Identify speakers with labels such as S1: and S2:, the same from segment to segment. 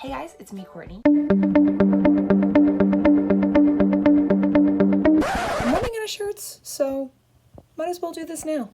S1: Hey guys, it's me, Courtney.
S2: I'm running out of shirts, so might as well do this now.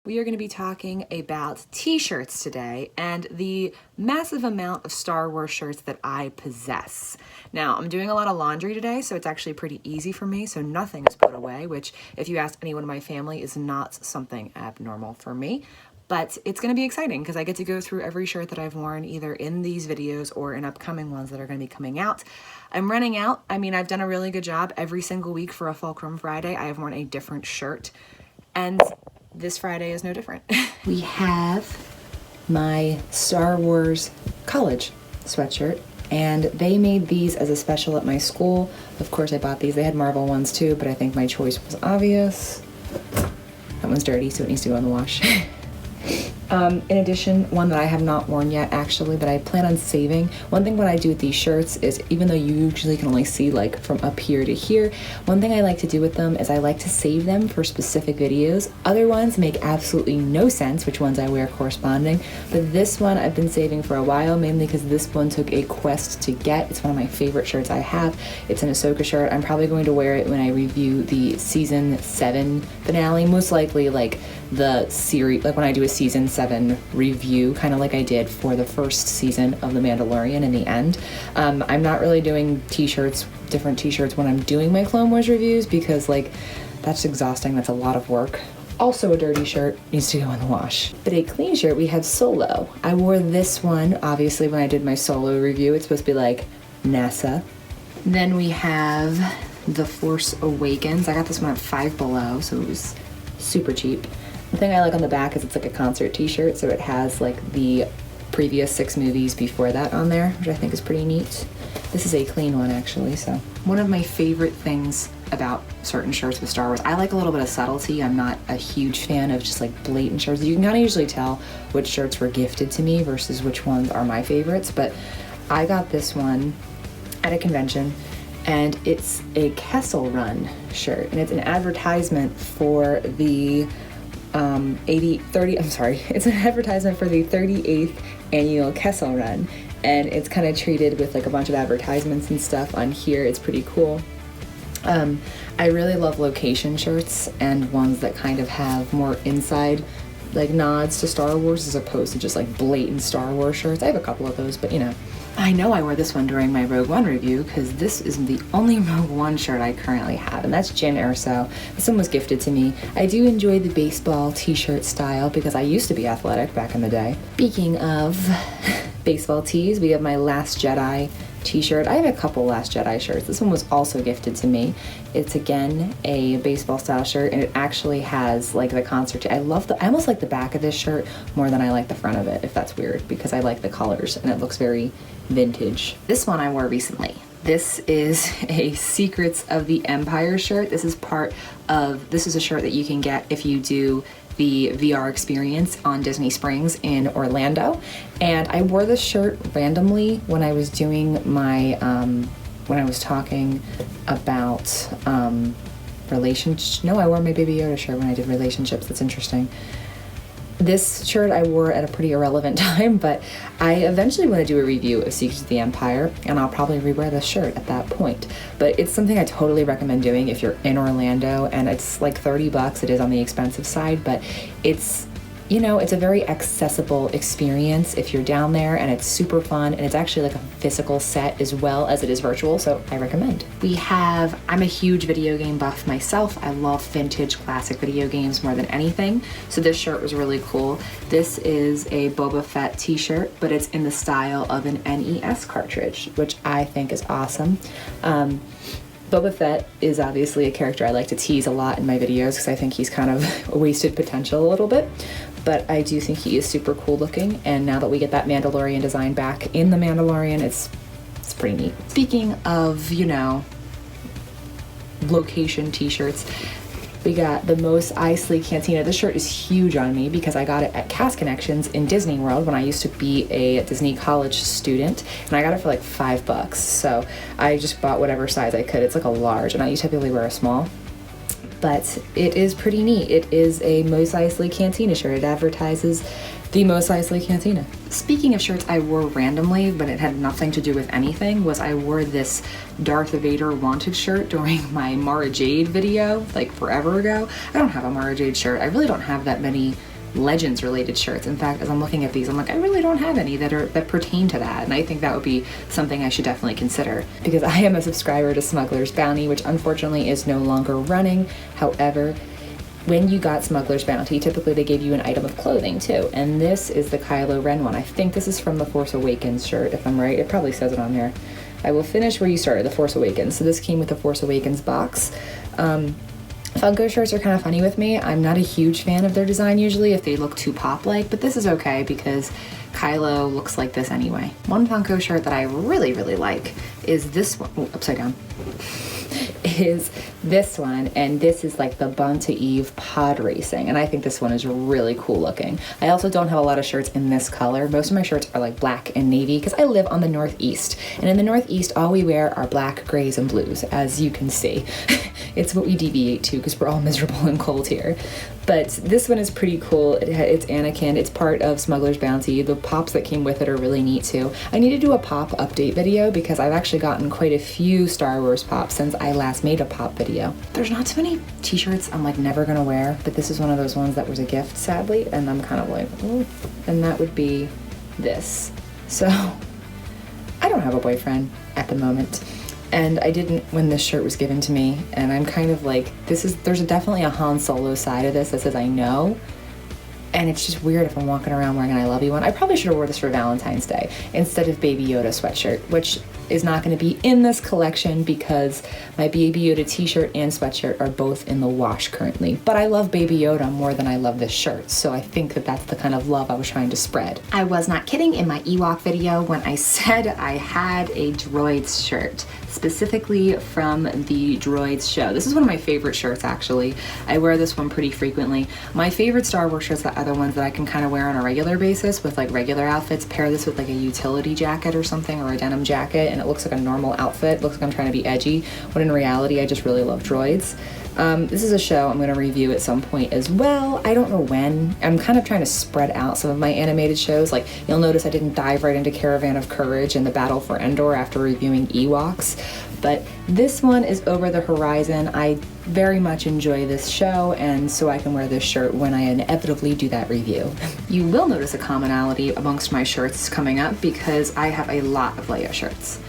S2: We are going to be talking about t-shirts today and the massive amount of Star Wars shirts that I possess. Now, I'm doing a lot of laundry today, so it's actually pretty easy for me, so nothing is put away, which if you ask anyone in my family is not something abnormal for me. But it's going to be exciting because I get to go through every shirt that I've worn either in these videos or in upcoming ones that are going to be coming out. I'm running out. I mean, I've done a really good job. Every single week for a Fulcrum Friday, I have worn a different shirt. And this Friday is no different. We have my Star Wars college sweatshirt, and they made these as a special at my school. Of course, I bought these. They had Marvel ones too, but I think my choice was obvious. That one's dirty, so it needs to go in the wash. In addition, one that I have not worn yet actually, but I plan on saving. One thing what I do with these shirts is, even though you usually can only see like from up here to here, one thing I like to do with them is I like to save them for specific videos. Other ones make absolutely no sense, which ones I wear corresponding, but this one I've been saving for a while, mainly because this one took a quest to get. It's one of my favorite shirts I have. It's an Ahsoka shirt. I'm probably going to wear it when I review the season 7 finale, most likely like the series, like when I do a season 7 review, kind of like I did for the first season of The Mandalorian in the end. I'm not really doing different t-shirts when I'm doing my Clone Wars reviews because like that's exhausting. That's a lot of work. Also a dirty shirt needs to go in the wash. But a clean shirt, we have Solo. I wore this one obviously when I did my Solo review. It's supposed to be like NASA. Then we have The Force Awakens. I got this one at Five Below, so it was super cheap. The thing I like on the back is it's like a concert t-shirt, so it has like the previous 6 movies before that on there, which I think is pretty neat. This is a clean one actually, so. One of my favorite things about certain shirts with Star Wars, I like a little bit of subtlety. I'm not a huge fan of just like blatant shirts. You can kind of usually tell which shirts were gifted to me versus which ones are my favorites, but I got this one at a convention, and it's a Kessel Run shirt, and it's an advertisement for the it's an advertisement for the 38th annual Kessel Run, and it's kind of treated with like a bunch of advertisements and stuff on here. It's pretty cool. I really love location shirts and ones that kind of have more inside like nods to Star Wars as opposed to just like blatant Star Wars shirts. I have a couple of those, but you know. I know I wore this one during my Rogue One review because this is the only Rogue One shirt I currently have, and that's Jyn Erso. This one was gifted to me. I do enjoy the baseball t-shirt style because I used to be athletic back in the day. Speaking of baseball tees, we have my Last Jedi t-shirt. I have a couple Last Jedi shirts. This one was also gifted to me. It's again a baseball style shirt, and it actually has like the concert. I almost like the back of this shirt more than I like the front of it, if that's weird, because I like the colors and it looks very vintage. This one I wore recently. This is a Secrets of the Empire shirt. This is a shirt that you can get if you do the VR experience on Disney Springs in Orlando. And I wore this shirt randomly when I was doing my, when I was talking about relationships. No, I wore my Baby Yoda shirt when I did relationships. That's interesting. This shirt I wore at a pretty irrelevant time, but I eventually want to do a review of Secrets of the Empire, and I'll probably rewear this shirt at that point. But it's something I totally recommend doing if you're in Orlando, and it's like $30. It is on the expensive side, but it's, you know, it's a very accessible experience if you're down there, and it's super fun, and it's actually like a physical set as well as it is virtual, so I recommend. I'm a huge video game buff myself. I love vintage classic video games more than anything, so this shirt was really cool. This is a Boba Fett t-shirt, but it's in the style of an NES cartridge, which I think is awesome. Boba Fett is obviously a character I like to tease a lot in my videos because I think he's kind of a wasted potential a little bit, but I do think he is super cool looking, and now that we get that Mandalorian design back in The Mandalorian, it's pretty neat. Speaking of, you know, location t-shirts, We got the Mos Eisley Cantina. This shirt is huge on me because I got it at Cast Connections in Disney World when I used to be a Disney college student, and I got it for like $5. So I just bought whatever size I could. It's like a large, and I typically wear a small. But it is pretty neat. It is a Mos Eisley Cantina shirt. It advertises the Mos Eisley Cantina. Speaking of shirts I wore randomly, but it had nothing to do with anything, was I wore this Darth Vader wanted shirt during my Mara Jade video, like forever ago. I don't have a Mara Jade shirt. I really don't have that many Legends related shirts. In fact, as I'm looking at these, I'm like, I really don't have any that pertain to that, and I think that would be something I should definitely consider, because I am a subscriber to Smuggler's Bounty, which unfortunately is no longer running. However, when you got Smuggler's Bounty, typically they gave you an item of clothing too, and this is the Kylo Ren one. I think this is from the Force Awakens shirt, if I'm right. It probably says it on there. I will finish where you started, the Force Awakens. So this came with the Force Awakens box. Funko shirts are kind of funny with me. I'm not a huge fan of their design usually if they look too pop-like, but this is okay because Kylo looks like this anyway. One Funko shirt that I really, really like is this one. Oh, upside down. Is this one, and this is like the Bonta Eve pod racing, and I think this one is really cool looking. I also don't have a lot of shirts in this color. Most of my shirts are like black and navy because I live on the Northeast, and in the Northeast all we wear are black, grays, and blues, as you can see. It's what we deviate to because we're all miserable and cold here. But this one is pretty cool. It's Anakin. It's part of Smuggler's Bounty. The pops that came with it are really neat too. I need to do a pop update video because I've actually gotten quite a few Star Wars pops since I last made a pop video. There's not too many t-shirts I'm like never gonna wear, but this is one of those ones that was a gift, sadly, and I'm kind of like, ooh. And that would be this. So I don't have a boyfriend at the moment. And I didn't when this shirt was given to me, and I'm kind of like, there's definitely a Han Solo side of this that says I know, and it's just weird if I'm walking around wearing an I love you one. I probably should have wore this for Valentine's Day instead of Baby Yoda sweatshirt, which is not going to be in this collection because my Baby Yoda t-shirt and sweatshirt are both in the wash currently. But I love Baby Yoda more than I love this shirt, so I think that that's the kind of love I was trying to spread. I was not kidding in my Ewok video when I said I had a Droids shirt, specifically from the Droids show. This is one of my favorite shirts, actually. I wear this one pretty frequently. My favorite Star Wars shirts are the ones that I can kind of wear on a regular basis with like regular outfits. Pair this with like a utility jacket or something, or a denim jacket, and it looks like a normal outfit. It looks like I'm trying to be edgy, when in reality I just really love Droids. This is a show I'm going to review at some point as well. I don't know when. I'm kind of trying to spread out some of my animated shows. Like, you'll notice I didn't dive right into Caravan of Courage and the Battle for Endor after reviewing Ewoks, but this one is over the horizon. I very much enjoy this show, and so I can wear this shirt when I inevitably do that review. You will notice a commonality amongst my shirts coming up because I have a lot of Leia shirts.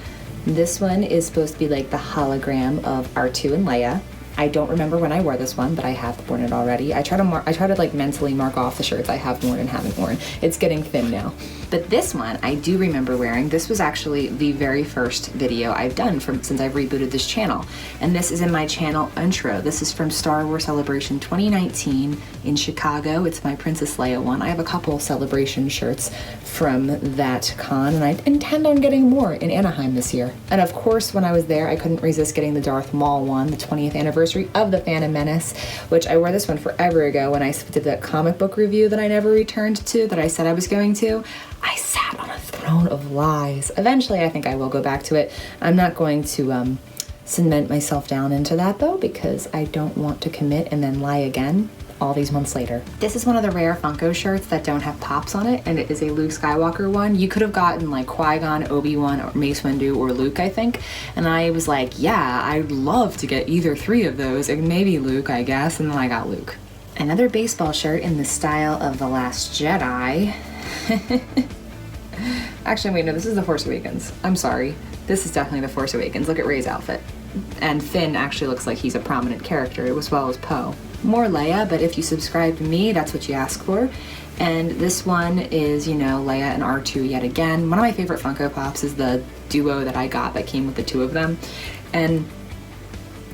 S2: This one is supposed to be like the hologram of R2 and Leia. I don't remember when I wore this one, but I have worn it already. I try to like mentally mark off the shirts I have worn and haven't worn. It's getting thin now. But this one I do remember wearing. This was actually the very first video I've done since I've rebooted this channel. And this is in my channel intro. This is from Star Wars Celebration 2019 in Chicago. It's my Princess Leia one. I have a couple Celebration shirts from that con, and I intend on getting more in Anaheim this year. And of course, when I was there, I couldn't resist getting the Darth Maul one, the 20th anniversary of The Phantom Menace, which I wore this one forever ago when I did that comic book review that I never returned to, that I said I was going to. I sat on a throne of lies. Eventually, I think I will go back to it. I'm not going to cement myself down into that, though, because I don't want to commit and then lie again all these months later. This is one of the rare Funko shirts that don't have pops on it, and it is a Luke Skywalker one. You could have gotten like Qui-Gon, Obi-Wan, or Mace Windu, or Luke, I think. And I was like, yeah, I'd love to get either three of those, and maybe Luke, I guess, and then I got Luke. Another baseball shirt in the style of The Last Jedi. Actually, wait, no, this is The Force Awakens. I'm sorry. This is definitely The Force Awakens. Look at Rey's outfit. And Finn actually looks like he's a prominent character, as well as Poe. More Leia, but if you subscribe to me, that's what you ask for. And this one is, you know, Leia and R2 yet again. One of my favorite Funko Pops is the duo that I got that came with the two of them. And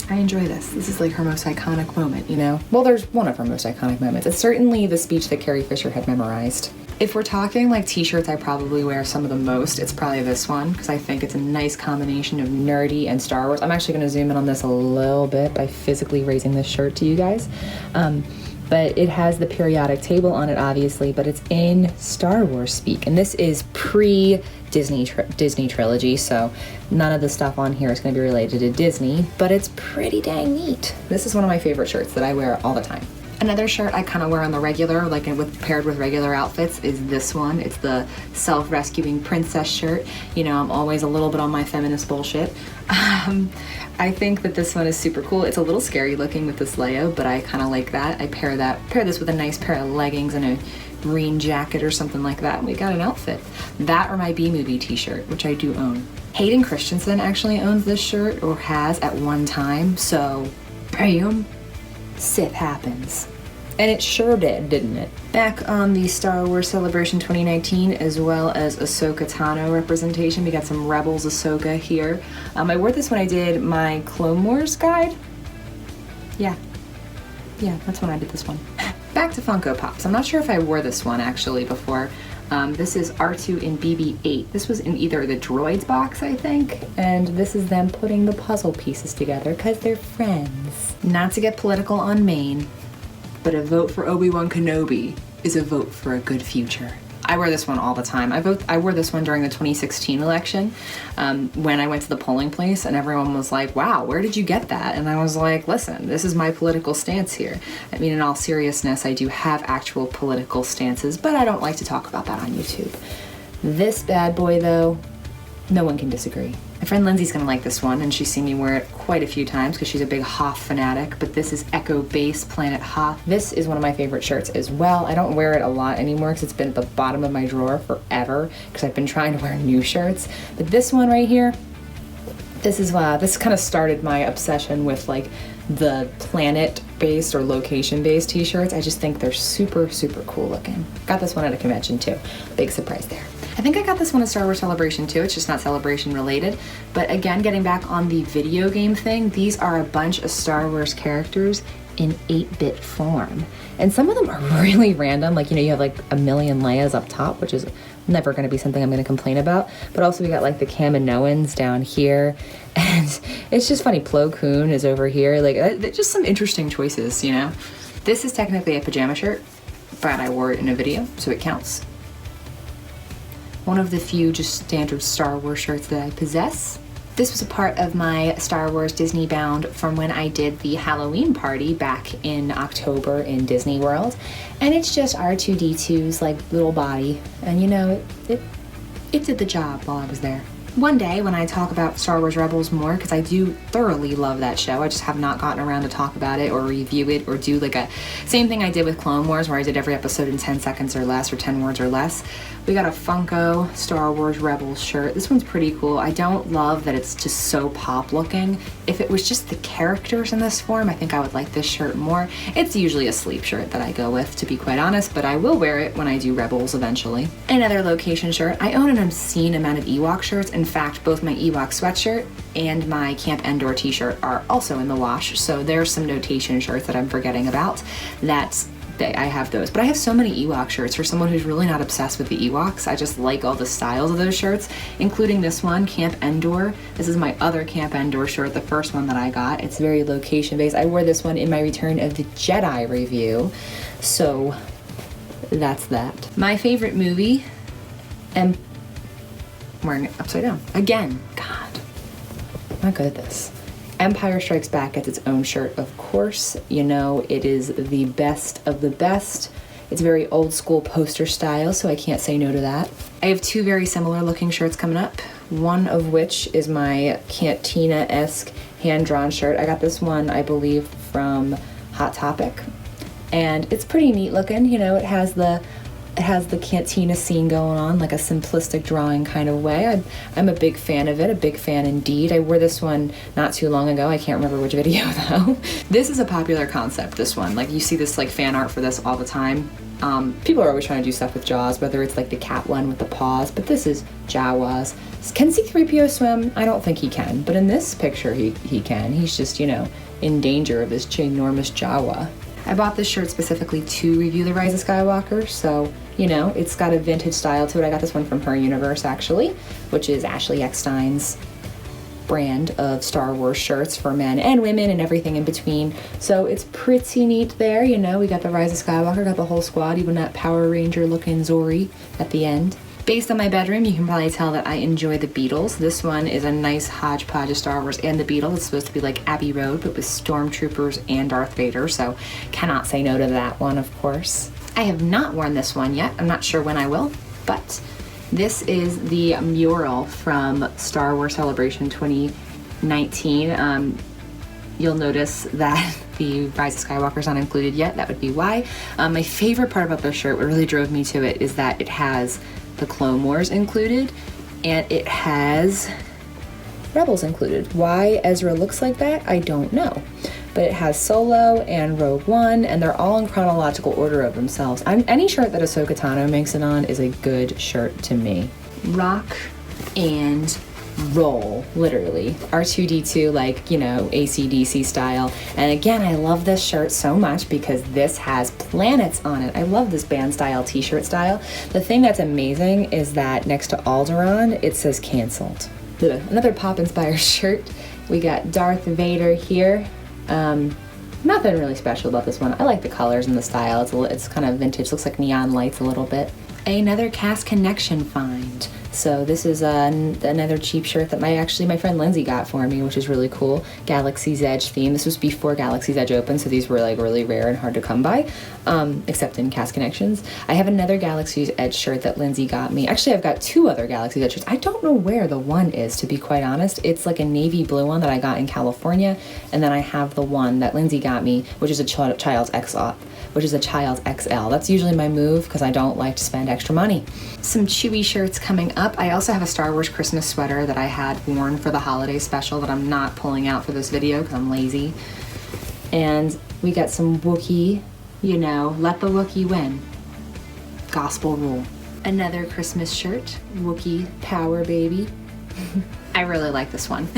S2: I enjoy this. This is like her most iconic moment, you know? Well, there's one of her most iconic moments. It's certainly the speech that Carrie Fisher had memorized. If we're talking like t-shirts I probably wear some of the most, it's probably this one, because I think it's a nice combination of nerdy and Star Wars. I'm actually going to zoom in on this a little bit by physically raising this shirt to you guys. But it has the periodic table on it, obviously, but it's in Star Wars speak. And this is pre-Disney Disney trilogy, so none of the stuff on here is going to be related to Disney, but it's pretty dang neat. This is one of my favorite shirts that I wear all the time. Another shirt I kind of wear on the regular, like paired with regular outfits, is this one. It's the self-rescuing princess shirt. You know, I'm always a little bit on my feminist bullshit. I think that this one is super cool. It's a little scary looking with this layout, but I kind of like that. I pair this with a nice pair of leggings and a green jacket or something like that, and we got an outfit. That or my B-Movie t-shirt, which I do own. Hayden Christensen actually owns this shirt, or has at one time, so bam, Sith happens. And it sure did, didn't it? Back on the Star Wars Celebration 2019, as well as Ahsoka Tano representation, we got some Rebels Ahsoka here. I wore this when I did my Clone Wars guide. Yeah, that's when I did this one. Back to Funko Pops. I'm not sure if I wore this one actually before. This is R2 in BB-8. This was in either the Droids box, I think, and this is them putting the puzzle pieces together because they're friends. Not to get political on Maine, but a vote for Obi-Wan Kenobi is a vote for a good future. I wear this one all the time. I wore this one during the 2016 election when I went to the polling place, and everyone was like, wow, where did you get that? And I was like, listen, this is my political stance here. I mean, in all seriousness, I do have actual political stances, but I don't like to talk about that on YouTube. This bad boy, though, no one can disagree. My friend Lindsay's gonna like this one, and she's seen me wear it quite a few times because she's a big Hoth fanatic, but this is Echo Base Planet Hoth. This is one of my favorite shirts as well. I don't wear it a lot anymore because it's been at the bottom of my drawer forever because I've been trying to wear new shirts. But this one right here, this kind of started my obsession with like the planet-based or location-based t-shirts. I just think they're super, super cool looking. Got this one at a convention too. Big surprise there. I think I got this one at Star Wars Celebration too. It's just not Celebration related. But again, getting back on the video game thing, these are a bunch of Star Wars characters in 8-bit form. And some of them are really random. Like, you know, you have like a million Leias up top, which is never going to be something I'm going to complain about. But also we got like the Kaminoans down here. And it's just funny. Plo Koon is over here. Like, just some interesting choices, you know. This is technically a pajama shirt, but I wore it in a video, so it counts. One of the few just standard Star Wars shirts that I possess. This was a part of my Star Wars Disney Bound from when I did the Halloween party back in October in Disney World. And it's just R2-D2's like little body. And you know, it did the job while I was there. One day when I talk about Star Wars Rebels more, because I do thoroughly love that show, I just have not gotten around to talk about it or review it or do like a same thing I did with Clone Wars where I did every episode in 10 seconds or less or 10 words or less. We got a Funko Star Wars Rebels shirt. This one's pretty cool. I don't love that it's just so pop looking. If it was just the characters in this form, I think I would like this shirt more. It's usually a sleep shirt that I go with, to be quite honest, but I will wear it when I do Rebels eventually. Another location shirt. I own an obscene amount of Ewok shirts. In fact, both my Ewok sweatshirt and my Camp Endor t-shirt are also in the wash, so there's some notation shirts that I'm forgetting about. I have those, but I have so many Ewok shirts. For someone who's really not obsessed with the Ewoks, I just like all the styles of those shirts, including this one, Camp Endor. This is my other Camp Endor shirt, the first one that I got. It's very location based. I wore this one in my Return of the Jedi review, so that's that. My favorite movie, and I'm wearing it upside down again. God, I'm not good at this. Empire Strikes Back gets its own shirt, of course. You know, it is the best of the best. It's very old school poster style, so I can't say no to that. I have two very similar looking shirts coming up, one of which is my Cantina-esque hand-drawn shirt. I got this one, I believe, from Hot Topic, and it's pretty neat looking. You know, it has the cantina scene going on, like a simplistic drawing kind of way. I'm a big fan of it, a big fan indeed. I wore this one not too long ago. I can't remember which video though. This is a popular concept, this one. Like, you see this like fan art for this all the time. People are always trying to do stuff with JAWS, whether it's like the cat one with the paws, but this is JAWAS. Can C-3PO swim? I don't think he can, but in this picture he can. He's just, you know, in danger of his ginormous Jawa. I bought this shirt specifically to review The Rise of Skywalker, so, you know, it's got a vintage style to it. I got this one from Her Universe, actually, which is Ashley Eckstein's brand of Star Wars shirts for men and women and everything in between. So it's pretty neat there, you know. We got The Rise of Skywalker, got the whole squad, even that Power Ranger looking Zori at the end. Based on my bedroom, you can probably tell that I enjoy the Beatles. This one is a nice hodgepodge of Star Wars and the Beatles. It's supposed to be like Abbey Road, but with stormtroopers and Darth Vader, so cannot say no to that one, of course. I have not worn this one yet. I'm not sure when I will, but this is the mural from Star Wars Celebration 2019. You'll notice that the Rise of Skywalker's not included yet. That would be why. My favorite part about this shirt, what really drove me to it, is that it has the Clone Wars included, and it has Rebels included. Why Ezra looks like that, I don't know. But it has Solo and Rogue One, and they're all in chronological order of themselves. Any shirt that Ahsoka Tano makes it on is a good shirt to me. Rock and roll, literally. R2-D2, like, you know, AC/DC style. And again, I love this shirt so much because this has planets on it. I love this band style t-shirt style. The thing that's amazing is that next to Alderaan, it says canceled. Another pop-inspired shirt. We got Darth Vader here. Nothing really special about this one. I like the colors and the style. It's kind of vintage. Looks like neon lights a little bit. Another Cast Connection find. So this is another cheap shirt that my friend Lindsay got for me, which is really cool. Galaxy's Edge theme. This was before Galaxy's Edge opened, so these were like really rare and hard to come by, except in Cast Connections. I have another Galaxy's Edge shirt that Lindsay got me. Actually, I've got two other Galaxy's Edge shirts. I don't know where the one is, to be quite honest. It's like a navy blue one that I got in California, and then I have the one that Lindsay got me, which is a child's XL. That's usually my move because I don't like to spend extra money. Some Chewy shirts coming up. I also have a Star Wars Christmas sweater that I had worn for the holiday special that I'm not pulling out for this video because I'm lazy. And we got some Wookiee, you know, let the Wookiee win. Gospel rule. Another Christmas shirt, Wookiee power baby. I really like this one.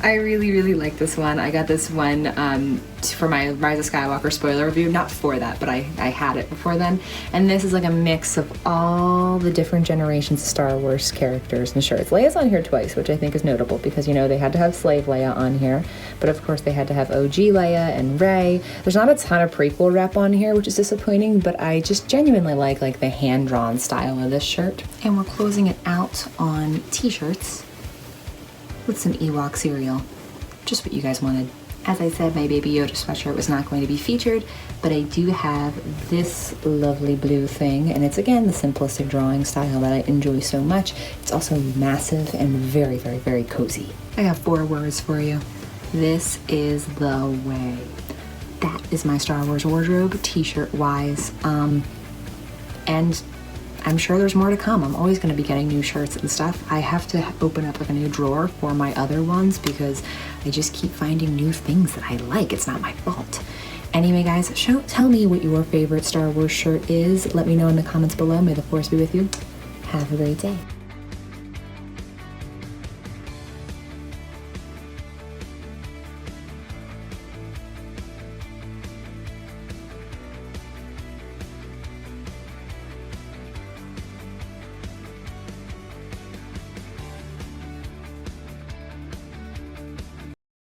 S2: I really like this one. I got this one for my Rise of Skywalker spoiler review. Not for that, but I had it before then. And this is like a mix of all the different generations of Star Wars characters and shirts. Leia's on here twice, which I think is notable because, you know, they had to have Slave Leia on here. But of course they had to have OG Leia and Rey. There's not a ton of prequel rep on here, which is disappointing, but I just genuinely like the hand-drawn style of this shirt. And we're closing it out on t-shirts with some Ewok cereal. Just what you guys wanted. As I said, my Baby Yoda sweatshirt was not going to be featured, but I do have this lovely blue thing, and it's again the simplistic drawing style that I enjoy so much. It's also massive and very cozy. I have 4 words for you. This is the way. That is my Star Wars wardrobe, t-shirt wise. And I'm sure there's more to come. I'm always going to be getting new shirts and stuff. I have to open up like a new drawer for my other ones because I just keep finding new things that I like. It's not my fault. Anyway, guys, tell me what your favorite Star Wars shirt is. Let me know in the comments below. May the Force be with you. Have a great day.